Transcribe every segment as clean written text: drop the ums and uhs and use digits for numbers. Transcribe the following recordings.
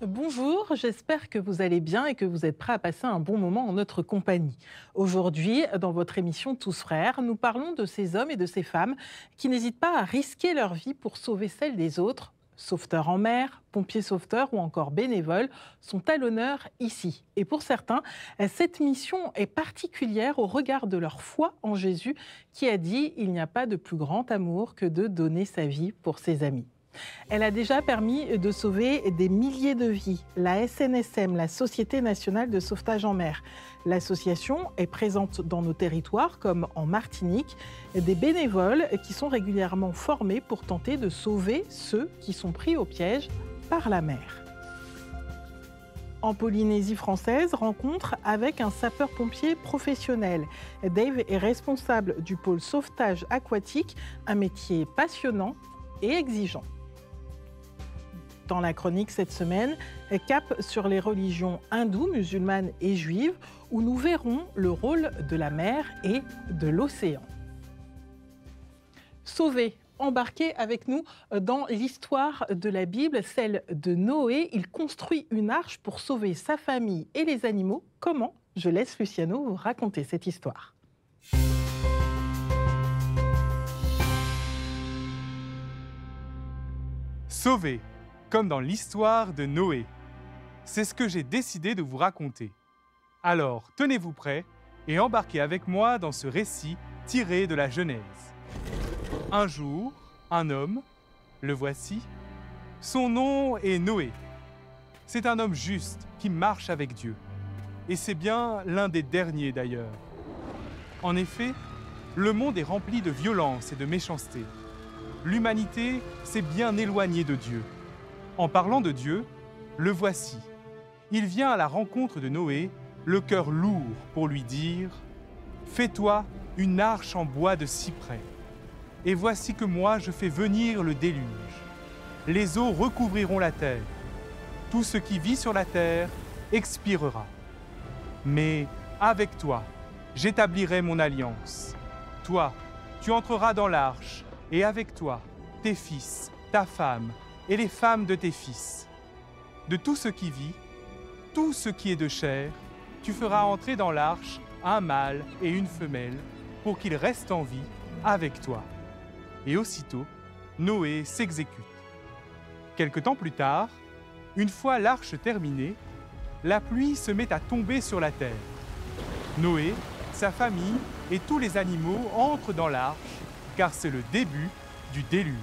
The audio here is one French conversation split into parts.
Bonjour, j'espère que vous allez bien et que vous êtes prêts à passer un bon moment en notre compagnie. Aujourd'hui, dans votre émission Tous Frères, nous parlons de ces hommes et de ces femmes qui n'hésitent pas à risquer leur vie pour sauver celle des autres. Sauveteurs en mer, pompiers sauveteurs ou encore bénévoles sont à l'honneur ici. Et pour certains, cette mission est particulière au regard de leur foi en Jésus qui a dit « Il n'y a pas de plus grand amour que de donner sa vie pour ses amis ». Elle a déjà permis de sauver des milliers de vies. La SNSM, la Société nationale de sauvetage en mer. L'association est présente dans nos territoires, comme en Martinique, des bénévoles qui sont régulièrement formés pour tenter de sauver ceux qui sont pris au piège par la mer. En Polynésie française, rencontre avec un sapeur-pompier professionnel. Dave est responsable du pôle sauvetage aquatique, un métier passionnant et exigeant. Dans la chronique cette semaine, cap sur les religions hindoues, musulmanes et juives, où nous verrons le rôle de la mer et de l'océan. Sauver, embarquez avec nous dans l'histoire de la Bible, celle de Noé. Il construit une arche pour sauver sa famille et les animaux. Comment? Je laisse Luciano vous raconter cette histoire. Sauver, comme dans l'histoire de Noé. C'est ce que j'ai décidé de vous raconter. Alors, tenez-vous prêts et embarquez avec moi dans ce récit tiré de la Genèse. Un jour, un homme, le voici, son nom est Noé. C'est un homme juste qui marche avec Dieu. Et c'est bien l'un des derniers d'ailleurs. En effet, le monde est rempli de violence et de méchanceté. L'humanité s'est bien éloignée de Dieu. En parlant de Dieu, le voici. Il vient à la rencontre de Noé, le cœur lourd, pour lui dire « Fais-toi une arche en bois de cyprès. Et voici que moi je fais venir le déluge. Les eaux recouvriront la terre. Tout ce qui vit sur la terre expirera. Mais avec toi, j'établirai mon alliance. Toi, tu entreras dans l'arche, et avec toi, tes fils, ta femme, et les femmes de tes fils. De tout ce qui vit, tout ce qui est de chair, tu feras entrer dans l'arche un mâle et une femelle, pour qu'ils restent en vie avec toi. » Et aussitôt, Noé s'exécute. Quelque temps plus tard, une fois l'arche terminée, la pluie se met à tomber sur la terre. Noé, sa famille et tous les animaux entrent dans l'arche, car c'est le début du déluge.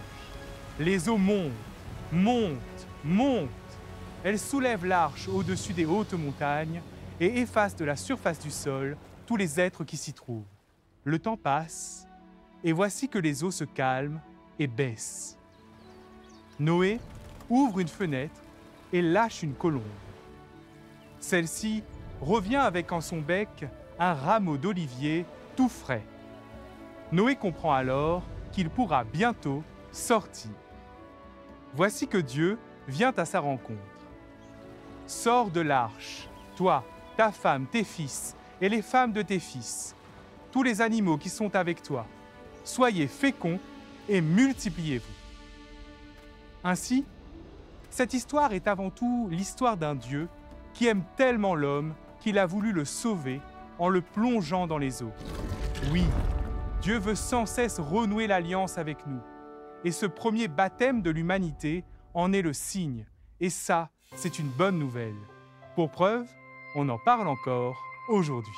Les eaux montent, montent. Elles soulèvent l'arche au-dessus des hautes montagnes et effacent de la surface du sol tous les êtres qui s'y trouvent. Le temps passe, et voici que les eaux se calment et baissent. Noé ouvre une fenêtre et lâche une colombe. Celle-ci revient avec en son bec un rameau d'olivier tout frais. Noé comprend alors qu'il pourra bientôt sortir. Voici que Dieu vient à sa rencontre. Sors de l'arche, toi, ta femme, tes fils et les femmes de tes fils, tous les animaux qui sont avec toi. Soyez féconds et multipliez-vous. Ainsi, cette histoire est avant tout l'histoire d'un Dieu qui aime tellement l'homme qu'il a voulu le sauver en le plongeant dans les eaux. Oui, Dieu veut sans cesse renouer l'alliance avec nous. Et ce premier baptême de l'humanité en est le signe. Et ça, c'est une bonne nouvelle. Pour preuve, on en parle encore aujourd'hui.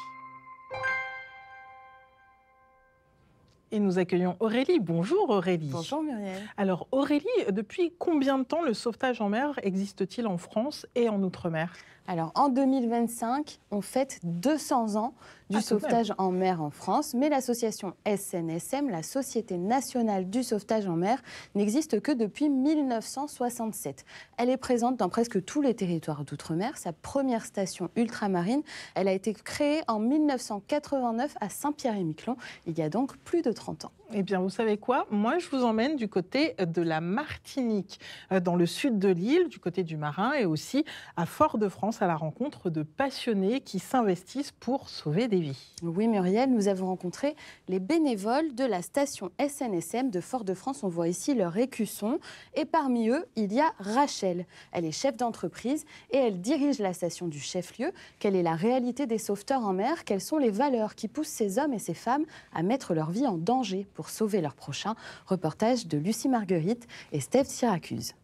Et nous accueillons Aurélie. Bonjour Aurélie. Bonjour Muriel. Alors Aurélie, depuis combien de temps le sauvetage en mer existe-t-il en France et en Outre-mer ? Alors en 2025, on fête 200 ans du sauvetage en mer en France, mais l'association SNSM, la Société nationale du sauvetage en mer, n'existe que depuis 1967. Elle est présente dans presque tous les territoires d'outre-mer. Sa première station ultramarine, elle a été créée en 1989 à Saint-Pierre-et-Miquelon, il y a donc plus de 30 ans. Eh bien, vous savez quoi? Moi, je vous emmène du côté de la Martinique, dans le sud de l'île, du côté du Marin, et aussi à Fort-de-France, à la rencontre de passionnés qui s'investissent pour sauver des vies. Oui, Muriel, nous avons rencontré les bénévoles de la station SNSM de Fort-de-France. On voit ici leur écusson. Et parmi eux, il y a Rachel. Elle est chef d'entreprise et elle dirige la station du chef-lieu. Quelle est la réalité des sauveteurs en mer? Quelles sont les valeurs qui poussent ces hommes et ces femmes à mettre leur vie en danger pour sauver leurs prochains? Reportage de Lucie Marguerite et Steve Syracuse.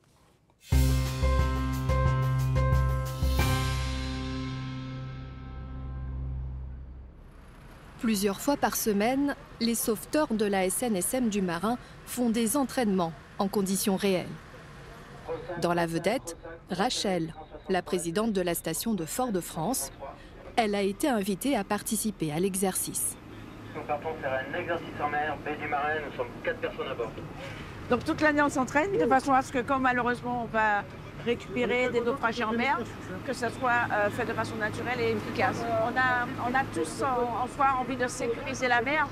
Plusieurs fois par semaine, les sauveteurs de la SNSM du Marin font des entraînements en conditions réelles. Dans la vedette, Rachel, la présidente de la station de Fort-de-France. Elle a été invitée à participer à l'exercice. Nous partons faire un exercice en mer, baie du Marin, nous sommes 4 personnes à bord. Donc toute l'année on s'entraîne de façon à ce que quand malheureusement on va récupérer des naufragés en mer, que ça soit fait de façon naturelle et efficace. On a tous en soi envie de sécuriser la mer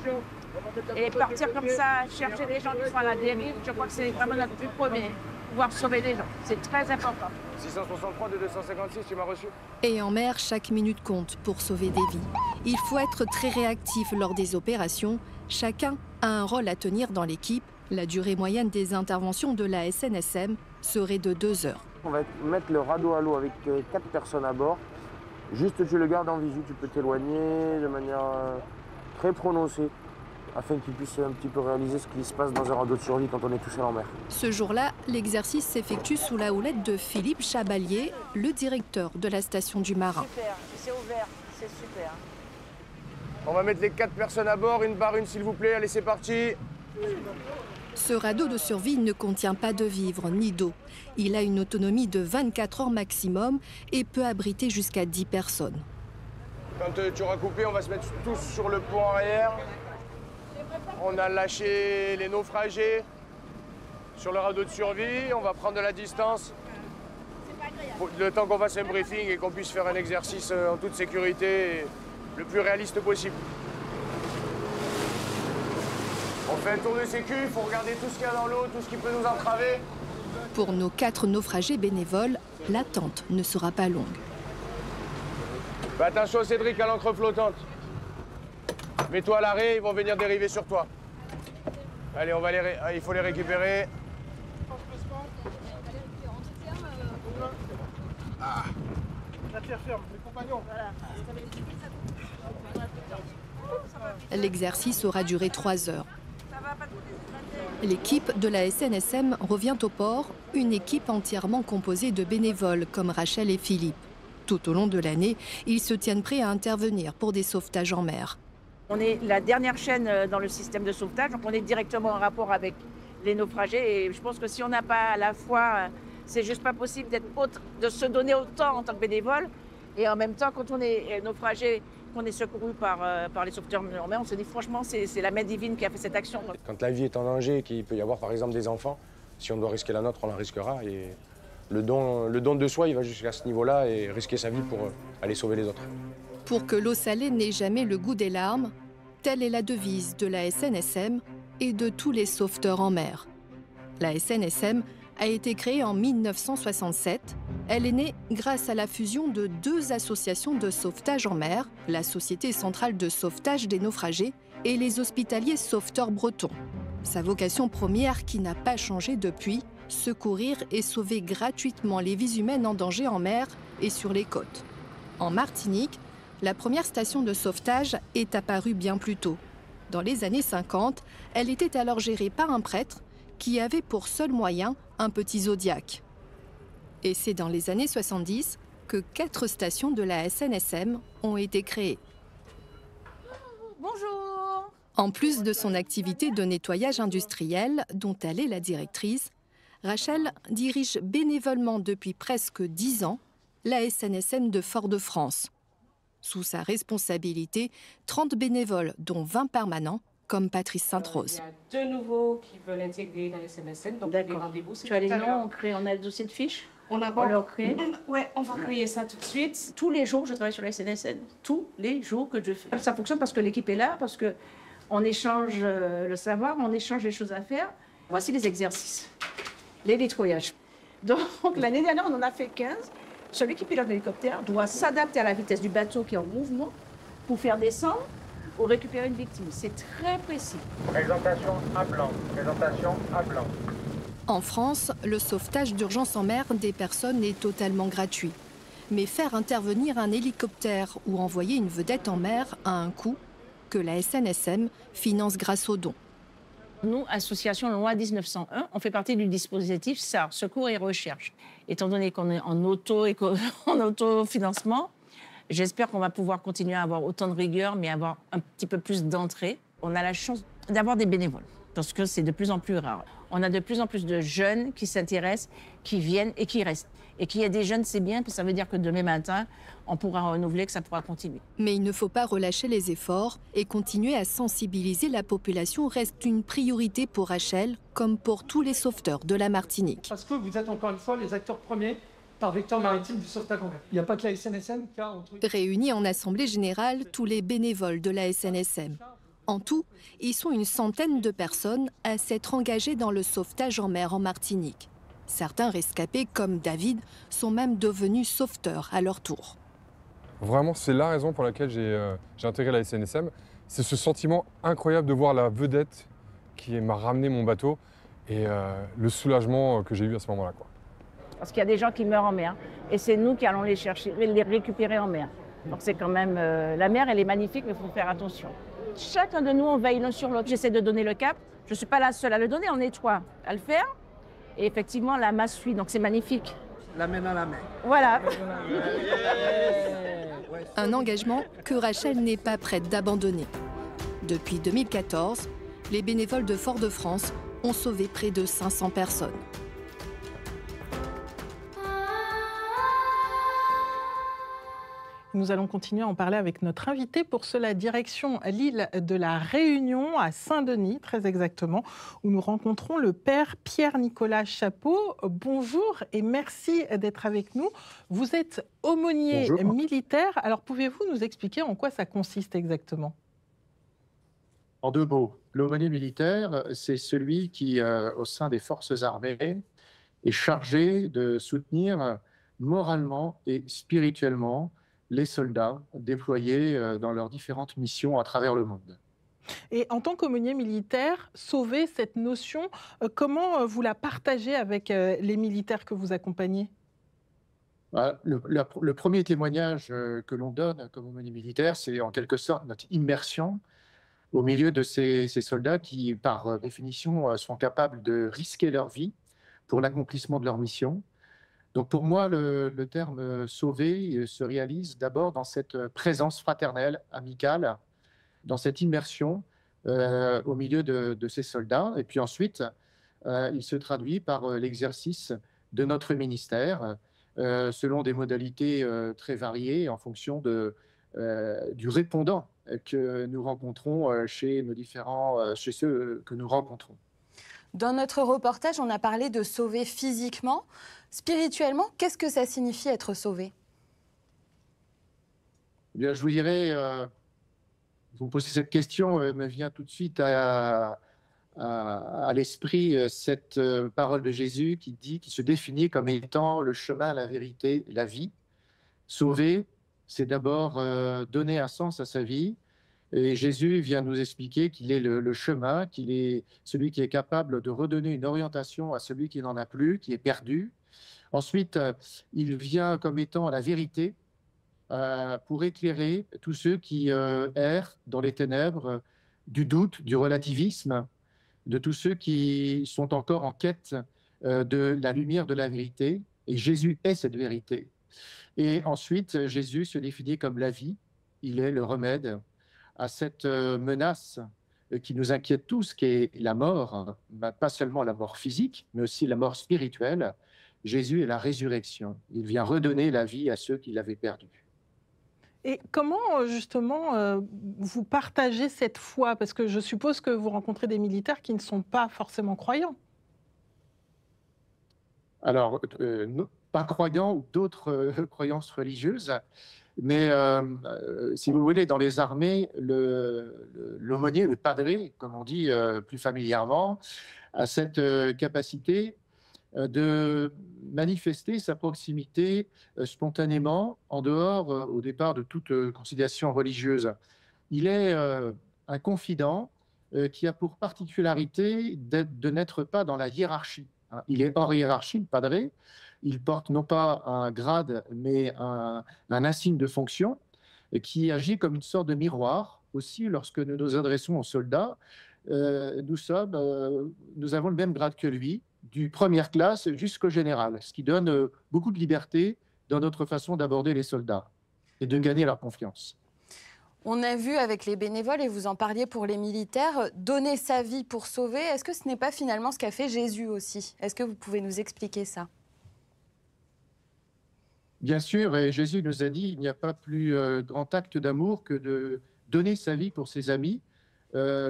et partir comme ça, chercher des gens qui sont à la dérive, je crois que c'est vraiment notre but premier, pouvoir sauver des gens. C'est très important. 663 de 256, tu m'as reçu. Et en mer, chaque minute compte pour sauver des vies. Il faut être très réactif lors des opérations. Chacun a un rôle à tenir dans l'équipe. La durée moyenne des interventions de la SNSM serait de 2 heures. On va mettre le radeau à l'eau avec 4 personnes à bord. Juste, tu le gardes en visu, tu peux t'éloigner de manière très prononcée afin qu'ils puissent un petit peu réaliser ce qui se passe dans un radeau de survie quand on est tout seul en mer. Ce jour-là, l'exercice s'effectue sous la houlette de Philippe Chabalier, le directeur de la station du Marin. Super, c'est ouvert, c'est super. On va mettre les 4 personnes à bord, une par une s'il vous plaît. Allez, c'est parti. Ce radeau de survie ne contient pas de vivres ni d'eau. Il a une autonomie de 24 heures maximum et peut abriter jusqu'à 10 personnes. Quand tu auras coupé, on va se mettre tous sur le pont arrière. On a lâché les naufragés sur le radeau de survie. On va prendre de la distance. Le temps qu'on fasse un briefing et qu'on puisse faire un exercice en toute sécurité et le plus réaliste possible. On fait un tour de sécu, il faut regarder tout ce qu'il y a dans l'eau, tout ce qui peut nous entraver. Pour nos 4 naufragés bénévoles, l'attente ne sera pas longue. Fais attention Cédric à l'encre flottante. Mets-toi à l'arrêt, ils vont venir dériver sur toi. Allez, il faut les récupérer. L'exercice aura duré 3 heures. L'équipe de la SNSM revient au port, une équipe entièrement composée de bénévoles comme Rachel et Philippe. Tout au long de l'année, ils se tiennent prêts à intervenir pour des sauvetages en mer. On est la dernière chaîne dans le système de sauvetage, donc on est directement en rapport avec les naufragés. Et je pense que si on n'a pas à la fois, c'est juste pas possible de se donner autant en tant que bénévole. Et en même temps, quand on est naufragé, qu'on est secouru par les sauveteurs en mer, on se dit franchement, c'est la main divine qui a fait cette action. Quand la vie est en danger, qu'il peut y avoir par exemple des enfants, si on doit risquer la nôtre, on la risquera. Et le don de soi, il va jusqu'à ce niveau-là et risquer sa vie pour aller sauver les autres. Pour que l'eau salée n'ait jamais le goût des larmes, telle est la devise de la SNSM et de tous les sauveteurs en mer. La SNSM a été créée en 1967. Elle est née grâce à la fusion de 2 associations de sauvetage en mer, la Société centrale de sauvetage des naufragés et les Hospitaliers sauveteurs bretons. Sa vocation première, qui n'a pas changé depuis, secourir et sauver gratuitement les vies humaines en danger en mer et sur les côtes. En Martinique, la première station de sauvetage est apparue bien plus tôt. Dans les années 50, elle était alors gérée par un prêtre qui avait pour seul moyen un petit zodiaque. Et c'est dans les années 70 que 4 stations de la SNSM ont été créées. Bonjour. En plus de son activité de nettoyage industriel, dont elle est la directrice, Rachel dirige bénévolement depuis presque 10 ans la SNSM de Fort-de-France. Sous sa responsabilité, 30 bénévoles, dont 20 permanents, comme Patrice Sainte-Rose. Il y a 2 nouveaux qui veulent intégrer la SNSM, donc les rendez-vous. Tu as les noms, on a le dossier de fiches. On leur crée. Ouais, on va créer ça tout de suite. Tous les jours, je travaille sur la SNSM. Tous les jours que je fais. Ça fonctionne parce que l'équipe est là, parce qu'on échange le savoir, on échange les choses à faire. Voici les exercices. Les nettoyages. Donc, l'année dernière, on en a fait 15. Celui qui pilote l'hélicoptère doit s'adapter à la vitesse du bateau qui est en mouvement pour faire descendre ou récupérer une victime. C'est très précis. Présentation à blanc. Présentation à blanc. En France, le sauvetage d'urgence en mer des personnes est totalement gratuit. Mais faire intervenir un hélicoptère ou envoyer une vedette en mer a un coût que la SNSM finance grâce aux dons. Nous, association loi 1901, on fait partie du dispositif SAR, Secours et Recherche. Étant donné qu'on est en autofinancement, j'espère qu'on va pouvoir continuer à avoir autant de rigueur, mais avoir un petit peu plus d'entrée. On a la chance d'avoir des bénévoles, parce que c'est de plus en plus rare. On a de plus en plus de jeunes qui s'intéressent, qui viennent et qui restent. Et qu'il y ait des jeunes, c'est bien, parce que ça veut dire que demain matin, on pourra renouveler, que ça pourra continuer. Mais il ne faut pas relâcher les efforts et continuer à sensibiliser la population reste une priorité pour Rachel, comme pour tous les sauveteurs de la Martinique. Parce que vous êtes encore une fois les acteurs premiers par vecteur maritime du sauvetage en mer. Il n'y a pas que la SNSM qui a... Réunis en assemblée générale, tous les bénévoles de la SNSM. En tout, ils sont une centaine de personnes à s'être engagées dans le sauvetage en mer en Martinique. Certains rescapés, comme David, sont même devenus sauveteurs à leur tour. Vraiment, c'est la raison pour laquelle j'ai intégré la SNSM. C'est ce sentiment incroyable de voir la vedette qui m'a ramené mon bateau et le soulagement que j'ai eu à ce moment-là, quoi. Parce qu'il y a des gens qui meurent en mer. Et c'est nous qui allons les chercher, les récupérer en mer. Donc c'est quand même... la mer, elle est magnifique, mais il faut faire attention. Chacun de nous, on veille l'un sur l'autre. J'essaie de donner le cap. Je ne suis pas la seule à le donner, on est trois à le faire. Et effectivement, la masse suit, donc c'est magnifique. La main dans la main. Voilà. Un engagement que Rachel n'est pas prête d'abandonner. Depuis 2014, les bénévoles de Fort-de-France ont sauvé près de 500 personnes. Nous allons continuer à en parler avec notre invité. Pour cela, direction l'île de la Réunion, à Saint-Denis, très exactement, où nous rencontrons le père Pierre-Nicolas Chapeau. Bonjour et merci d'être avec nous. Vous êtes aumônier militaire. Alors, pouvez-vous nous expliquer en quoi ça consiste exactement ? En deux mots, l'aumônier militaire, c'est celui qui, au sein des forces armées, est chargé de soutenir moralement et spirituellement les soldats déployés dans leurs différentes missions à travers le monde. Et en tant qu'aumônier militaire, sauver cette notion, comment vous la partagez avec les militaires que vous accompagnez ? Le premier témoignage que l'on donne comme aumônier militaire, c'est en quelque sorte notre immersion au milieu de ces soldats qui, par définition, sont capables de risquer leur vie pour l'accomplissement de leur mission. Donc pour moi, le terme « sauver » se réalise d'abord dans cette présence fraternelle, amicale, dans cette immersion au milieu de ces soldats. Et puis ensuite, il se traduit par l'exercice de notre ministère, selon des modalités très variées en fonction du répondant que nous rencontrons chez ceux que nous rencontrons. Dans notre reportage, on a parlé de sauver physiquement. Spirituellement, qu'est-ce que ça signifie être sauvé ? Eh bien, je vous dirais, vous me posez cette question, me vient tout de suite à l'esprit cette parole de Jésus qui se définit comme étant le chemin, la vérité, la vie. Sauver, c'est d'abord donner un sens à sa vie. Et Jésus vient nous expliquer qu'il est le chemin, qu'il est celui qui est capable de redonner une orientation à celui qui n'en a plus, qui est perdu. Ensuite, il vient comme étant la vérité pour éclairer tous ceux qui errent dans les ténèbres du doute, du relativisme, de tous ceux qui sont encore en quête de la lumière de la vérité. Et Jésus est cette vérité. Et ensuite, Jésus se définit comme la vie. Il est le remède à cette menace qui nous inquiète tous, qui est la mort, pas seulement la mort physique, mais aussi la mort spirituelle. Jésus est la résurrection. Il vient redonner la vie à ceux qui l'avaient perdue. Et comment, justement, vous partagez cette foi ? Parce que je suppose que vous rencontrez des militaires qui ne sont pas forcément croyants. Alors, pas croyants ou d'autres croyances religieuses, mais si vous voulez, dans les armées, l'aumônier, le padré, comme on dit plus familièrement, a cette capacité de manifester sa proximité spontanément, en dehors, au départ, de toute considération religieuse. Il est un confident qui a pour particularité de n'être pas dans la hiérarchie. Hein. Il est hors hiérarchie, le padre. Il porte non pas un grade, mais un insigne de fonction qui agit comme une sorte de miroir. Aussi, lorsque nous nous adressons aux soldats, nous avons le même grade que lui, du première classe jusqu'au général, ce qui donne beaucoup de liberté dans notre façon d'aborder les soldats et de gagner leur confiance. On a vu avec les bénévoles, et vous en parliez pour les militaires, donner sa vie pour sauver. Est-ce que ce n'est pas finalement ce qu'a fait Jésus aussi? Est-ce que vous pouvez nous expliquer ça? Bien sûr, et Jésus nous a dit, il n'y a pas plus grand acte d'amour que de donner sa vie pour ses amis.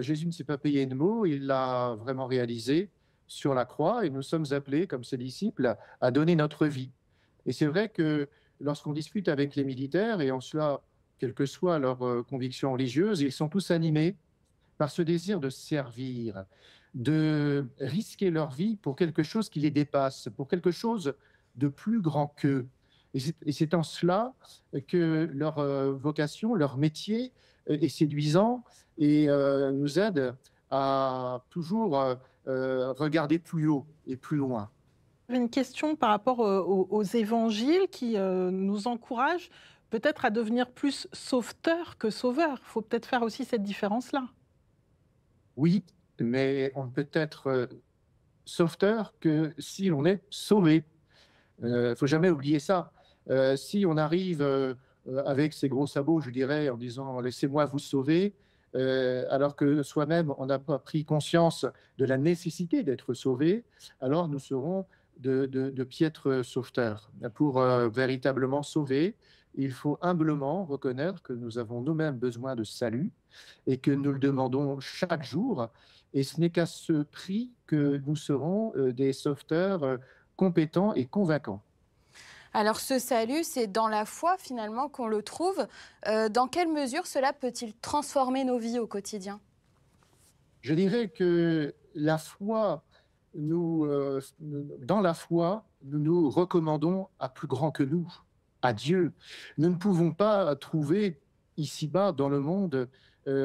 Jésus ne s'est pas payé de mots, il l'a vraiment réalisé sur la croix, et nous sommes appelés, comme ses disciples, à donner notre vie. Et c'est vrai que lorsqu'on discute avec les militaires, et en cela, quelle que soit leur conviction religieuse, ils sont tous animés par ce désir de servir, de risquer leur vie pour quelque chose qui les dépasse, pour quelque chose de plus grand qu'eux. Et c'est en cela que leur vocation, leur métier est séduisant et nous aide à toujours regarder plus haut et plus loin. J'avais une question par rapport aux évangiles qui nous encouragent peut-être à devenir plus sauveteurs que sauveurs. Il faut peut-être faire aussi cette différence-là. Oui, mais on ne peut être sauveteur que si l'on est sauvé. Il ne faut jamais oublier ça. Si on arrive avec ses gros sabots, je dirais, en disant « laissez-moi vous sauver », alors que soi-même, on n'a pas pris conscience de la nécessité d'être sauvé, alors nous serons de piètres sauveteurs. Pour véritablement sauver, il faut humblement reconnaître que nous avons nous-mêmes besoin de salut et que nous le demandons chaque jour. Et ce n'est qu'à ce prix que nous serons des sauveteurs compétents et convaincants. Alors ce salut, c'est dans la foi finalement qu'on le trouve. Dans quelle mesure cela peut-il transformer nos vies au quotidien? Je dirais que la foi, dans la foi, nous nous recommandons à plus grand que nous, à Dieu. Nous ne pouvons pas trouver ici-bas dans le monde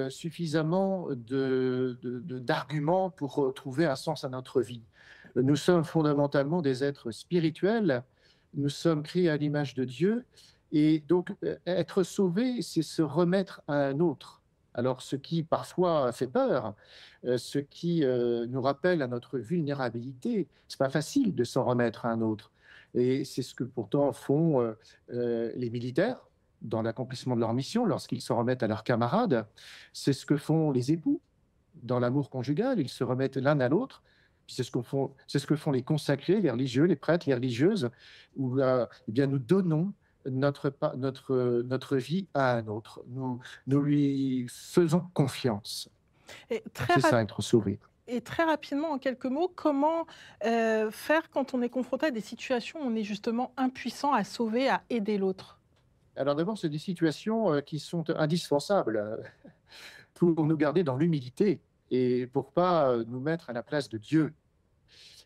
suffisamment d'arguments pour trouver un sens à notre vie. Nous sommes fondamentalement des êtres spirituels. Nous sommes créés à l'image de Dieu et donc être sauvé, c'est se remettre à un autre. Alors ce qui parfois fait peur, ce qui nous rappelle à notre vulnérabilité, c'est pas facile de s'en remettre à un autre. Et c'est ce que pourtant font les militaires dans l'accomplissement de leur mission lorsqu'ils s'en remettent à leurs camarades. C'est ce que font les époux dans l'amour conjugal, ils se remettent l'un à l'autre. C'est ce que font les consacrés, les religieux, les prêtres, les religieuses, où eh bien, nous donnons notre vie à un autre. Nous lui faisons confiance. C'est ça, être sauvé. Et très rapidement, en quelques mots, comment faire quand on est confronté à des situations où on est justement impuissant à sauver, à aider l'autre? Alors d'abord, c'est des situations qui sont indispensables pour nous garder dans l'humilité et pour ne pas nous mettre à la place de Dieu.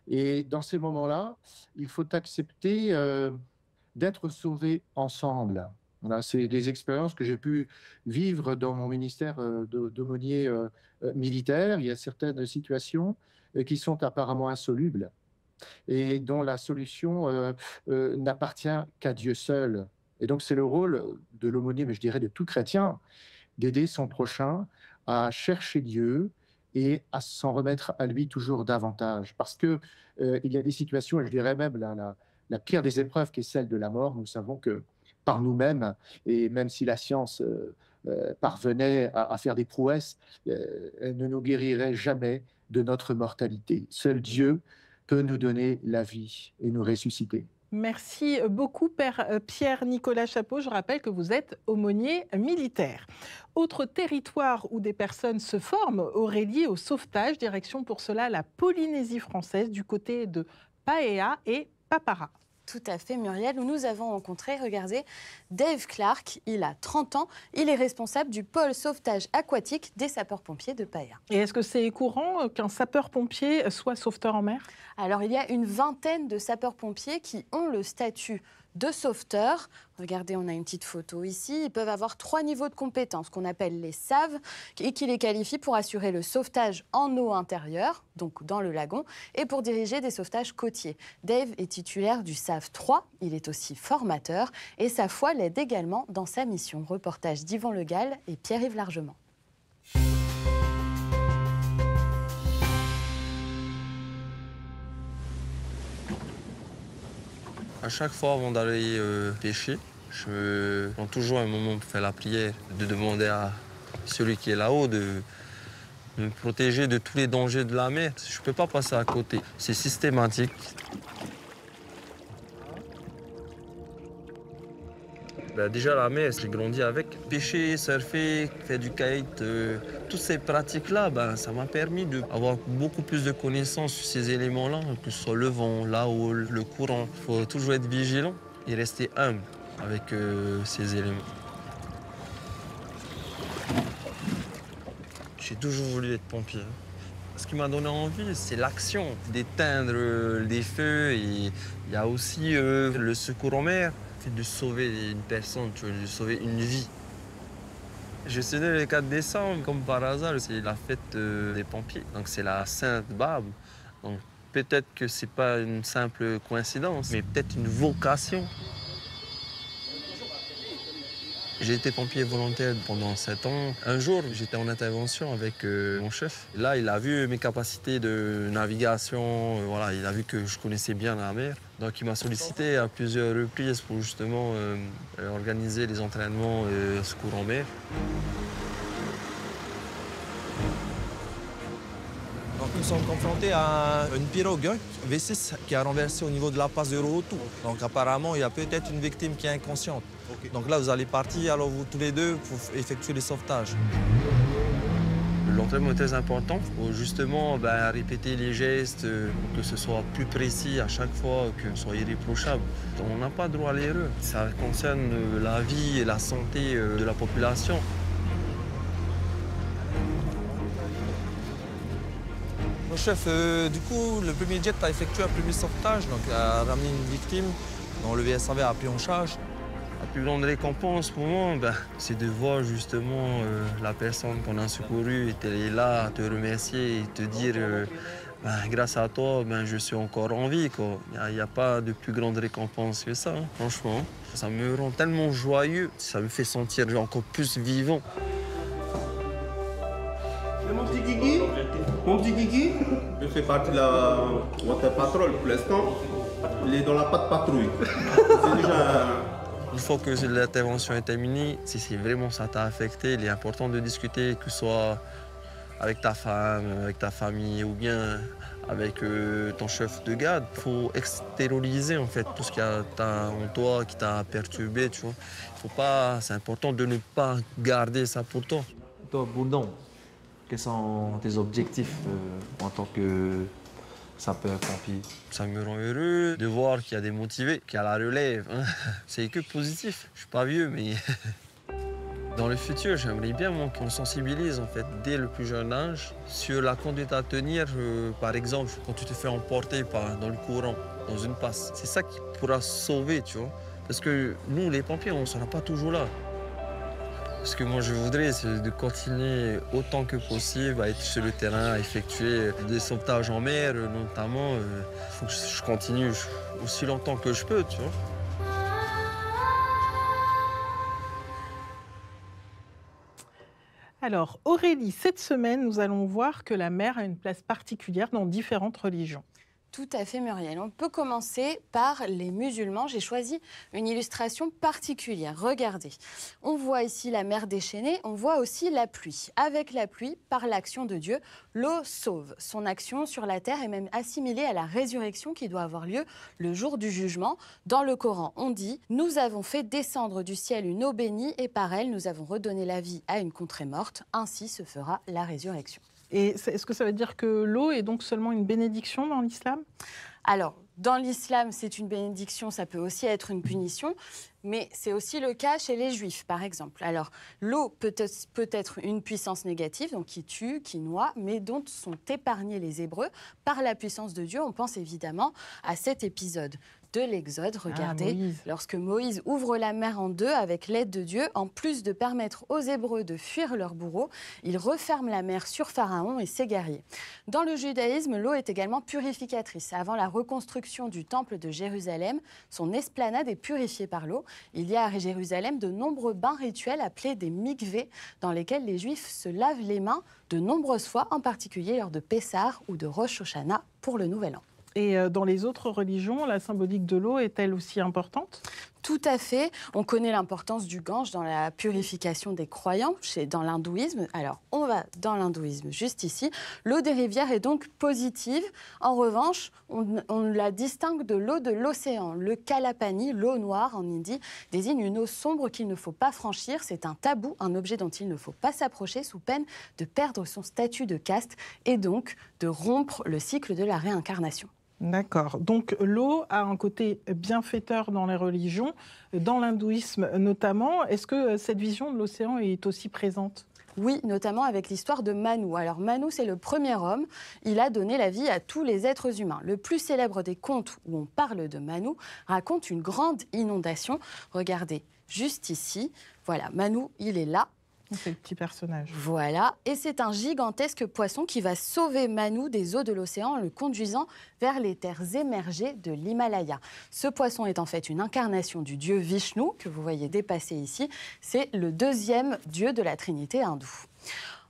Et dans ces moments-là, il faut accepter d'être sauvés ensemble. Voilà, c'est des expériences que j'ai pu vivre dans mon ministère d'aumônier militaire. Il y a certaines situations qui sont apparemment insolubles et dont la solution n'appartient qu'à Dieu seul. Et donc c'est le rôle de l'aumônier, mais je dirais de tout chrétien, d'aider son prochain à chercher Dieu et à s'en remettre à lui toujours davantage. Parce qu'il y a des situations, et je dirais même la pire des épreuves qui est celle de la mort. Nous savons que par nous-mêmes, et même si la science parvenait à faire des prouesses, elle ne nous guérirait jamais de notre mortalité. Seul Dieu peut nous donner la vie et nous ressusciter. Merci beaucoup, Père Pierre-Nicolas Chapot. Je rappelle que vous êtes aumônier militaire. Autre territoire où des personnes se forment aurait lié au sauvetage, direction pour cela la Polynésie française, du côté de Paea et Papara. Tout à fait, Muriel, où nous avons rencontré, regardez, Dave Clark, il a 30 ans, il est responsable du pôle sauvetage aquatique des sapeurs-pompiers de Paia. Et est-ce que c'est courant qu'un sapeur-pompier soit sauveteur en mer? Alors, il y a une vingtaine de sapeurs-pompiers qui ont le statut de sauveteur. Regardez, on a une petite photo ici. Ils peuvent avoir 3 niveaux de compétences qu'on appelle les SAV et qui les qualifient pour assurer le sauvetage en eau intérieure, donc dans le lagon, et pour diriger des sauvetages côtiers. Dave est titulaire du SAV 3, il est aussi formateur et sa foi l'aide également dans sa mission. Reportage d'Yvan Le Gall et Pierre-Yves Largement. À chaque fois avant d'aller pêcher, je me prends toujours un moment pour faire la prière, de demander à celui qui est là-haut de me protéger de tous les dangers de la mer. Je ne peux pas passer à côté. C'est systématique. Déjà la mer, j'ai grandi avec. Pêcher, surfer, faire du kite, toutes ces pratiques-là, ça m'a permis d'avoir beaucoup plus de connaissances sur ces éléments-là, que ce soit le vent, la houle, le courant. Il faut toujours être vigilant et rester humble avec ces éléments. J'ai toujours voulu être pompier. Ce qui m'a donné envie, c'est l'action, d'éteindre des feux. Et il y a aussi le secours en mer. De sauver une personne, de sauver une vie. Je suis né le 4 décembre, comme par hasard, c'est la fête des pompiers. Donc c'est la Sainte Barbe. Donc peut-être que c'est pas une simple coïncidence, mais peut-être une vocation. J'ai été pompier volontaire pendant 7 ans. Un jour, j'étais en intervention avec mon chef. Là, il a vu mes capacités de navigation. Voilà, il a vu que je connaissais bien la mer. Donc, il m'a sollicité à plusieurs reprises pour justement organiser des entraînements secours en mer. Donc, nous sommes confrontés à une pirogue V6 qui a renversé au niveau de la passe de Rohotou. Donc, apparemment, il y a peut-être une victime qui est inconsciente. Okay. Donc là, vous allez partir, alors vous tous les deux, pour effectuer les sauvetages. L'entraînement est très important. Il faut justement répéter les gestes pour que ce soit plus précis à chaque fois, que ce soit irréprochable. On n'a pas droit à l'erreur. Ça concerne la vie et la santé de la population. Mon chef, du coup, le premier jet a effectué un premier sauvetage, donc a ramené une victime dont le VSAV a pris en charge. La plus grande récompense pour moi, c'est de voir justement la personne qu'on a secourue est là à te remercier et te dire grâce à toi, je suis encore en vie. Il n'y a pas de plus grande récompense que ça, hein, franchement. Ça me rend tellement joyeux, ça me fait sentir encore plus vivant. Mon petit Guigui, il fait partie de la Water Patrol pour l'instant. Il est dans la patte patrouille. C'est déjà... Une fois que l'intervention est terminée, si vraiment ça t'a affecté, il est important de discuter, que ce soit avec ta femme, avec ta famille ou bien avec ton chef de garde. Il faut extérioriser en fait tout ce qu'il y a en toi qui t'a perturbé. Tu vois. C'est important de ne pas garder ça pour toi. Toi, Bourdon, quels sont tes objectifs en tant que sapeur-pompier? Ça me rend heureux de voir qu'il y a des motivés, qu'il y a la relève. Hein. C'est que positif. Je suis pas vieux, mais dans le futur, j'aimerais bien qu'on sensibilise en fait dès le plus jeune âge sur la conduite à tenir. Par exemple, quand tu te fais emporter dans le courant, dans une passe, c'est ça qui pourra sauver, tu vois. Parce que nous, les pompiers, on ne sera pas toujours là. Ce que moi je voudrais, c'est de continuer autant que possible à être sur le terrain, à effectuer des sauvetages en mer, notamment. Il faut que je continue aussi longtemps que je peux, tu vois. Alors, Aurélie, cette semaine, nous allons voir que la mer a une place particulière dans différentes religions. Tout à fait, Muriel. On peut commencer par les musulmans. J'ai choisi une illustration particulière. Regardez, on voit ici la mer déchaînée, on voit aussi la pluie. Avec la pluie, par l'action de Dieu, l'eau sauve. Son action sur la terre est même assimilée à la résurrection qui doit avoir lieu le jour du jugement. Dans le Coran, on dit « Nous avons fait descendre du ciel une eau bénie et par elle, nous avons redonné la vie à une contrée morte. Ainsi se fera la résurrection. » Et est-ce que ça veut dire que l'eau est donc seulement une bénédiction dans l'islam ? Alors, dans l'islam, c'est une bénédiction, ça peut aussi être une punition, mais c'est aussi le cas chez les Juifs, par exemple. Alors, l'eau peut être une puissance négative, donc qui tue, qui noie, mais dont sont épargnés les Hébreux par la puissance de Dieu. On pense évidemment à cet épisode de l'Exode. Regardez, lorsque Moïse ouvre la mer en deux avec l'aide de Dieu, en plus de permettre aux Hébreux de fuir leurs bourreaux, il referme la mer sur Pharaon et ses guerriers. Dans le judaïsme, l'eau est également purificatrice. Avant la reconstruction du temple de Jérusalem, son esplanade est purifiée par l'eau. Il y a à Jérusalem de nombreux bains rituels appelés des mikvés, dans lesquels les Juifs se lavent les mains de nombreuses fois, en particulier lors de Pessah ou de Rosh Hashanah pour le Nouvel An. Et dans les autres religions, la symbolique de l'eau est-elle aussi importante ? Tout à fait. On connaît l'importance du Gange dans la purification des croyants, dans l'hindouisme. Alors, on va dans l'hindouisme juste ici. L'eau des rivières est donc positive. En revanche, on la distingue de l'eau de l'océan. Le Kalapani, l'eau noire en hindi, désigne une eau sombre qu'il ne faut pas franchir. C'est un tabou, un objet dont il ne faut pas s'approcher sous peine de perdre son statut de caste et donc de rompre le cycle de la réincarnation. D'accord. Donc l'eau a un côté bienfaiteur dans les religions, dans l'hindouisme notamment. Est-ce que cette vision de l'océan est aussi présente ? Oui, notamment avec l'histoire de Manu. Alors Manu, c'est le premier homme. Il a donné la vie à tous les êtres humains. Le plus célèbre des contes où on parle de Manu raconte une grande inondation. Regardez, juste ici. Voilà, Manu, il est là. C'est le petit personnage. Voilà, et c'est un gigantesque poisson qui va sauver Manu des eaux de l'océan en le conduisant vers les terres émergées de l'Himalaya. Ce poisson est en fait une incarnation du dieu Vishnu, que vous voyez dépasser ici. C'est le deuxième dieu de la Trinité hindoue.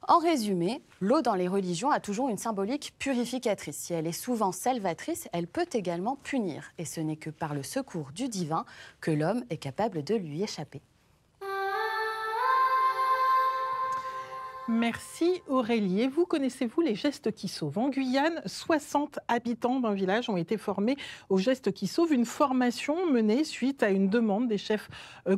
En résumé, l'eau dans les religions a toujours une symbolique purificatrice. Si elle est souvent salvatrice, elle peut également punir. Et ce n'est que par le secours du divin que l'homme est capable de lui échapper. Merci Aurélie. Et vous, connaissez-vous les gestes qui sauvent ? En Guyane, 60 habitants d'un village ont été formés aux gestes qui sauvent. Une formation menée suite à une demande des chefs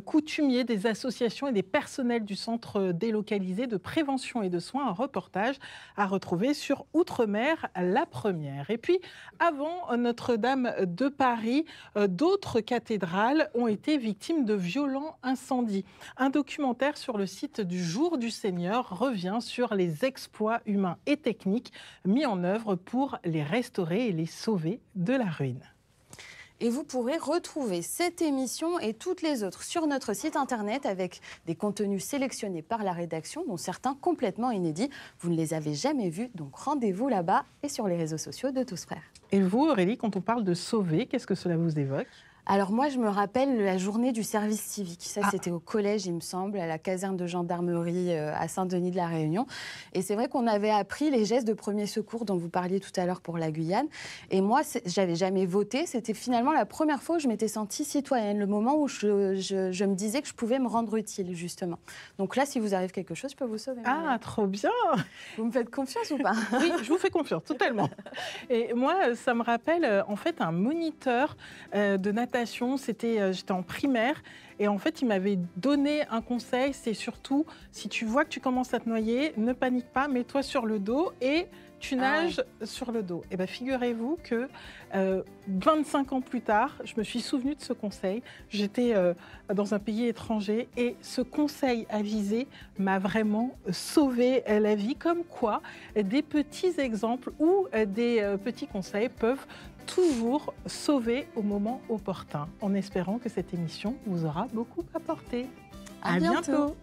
coutumiers, des associations et des personnels du centre délocalisé de prévention et de soins. Un reportage à retrouver sur Outre-mer, la première. Et puis, avant Notre-Dame de Paris, d'autres cathédrales ont été victimes de violents incendies. Un documentaire sur le site du Jour du Seigneur revient sur les exploits humains et techniques mis en œuvre pour les restaurer et les sauver de la ruine. Et vous pourrez retrouver cette émission et toutes les autres sur notre site internet avec des contenus sélectionnés par la rédaction, dont certains complètement inédits. Vous ne les avez jamais vus, donc rendez-vous là-bas et sur les réseaux sociaux de Tous Frères. Et vous, Aurélie, quand on parle de sauver, qu'est-ce que cela vous évoque ? Alors moi, je me rappelle la journée du service civique. Ça, c'était au collège, il me semble, à la caserne de gendarmerie à Saint-Denis de la Réunion. Et c'est vrai qu'on avait appris les gestes de premier secours dont vous parliez tout à l'heure pour la Guyane. Et moi, j'avais jamais voté. C'était finalement la première fois où je m'étais sentie citoyenne, le moment où je me disais que je pouvais me rendre utile, justement. Donc là, si vous arrive quelque chose, je peux vous sauver. Ah, trop bien! Vous me faites confiance ou pas? Oui, je vous fais confiance, totalement. Et moi, ça me rappelle en fait un moniteur de natation. J'étais en primaire et en fait, il m'avait donné un conseil, c'est surtout, si tu vois que tu commences à te noyer, ne panique pas, mets-toi sur le dos et tu nages sur le dos. Et bien, figurez-vous que 25 ans plus tard, je me suis souvenue de ce conseil. J'étais dans un pays étranger et ce conseil avisé m'a vraiment sauvé la vie. Comme quoi, des petits exemples ou des petits conseils peuvent toujours sauver au moment opportun, en espérant que cette émission vous aura beaucoup apporté. À bientôt.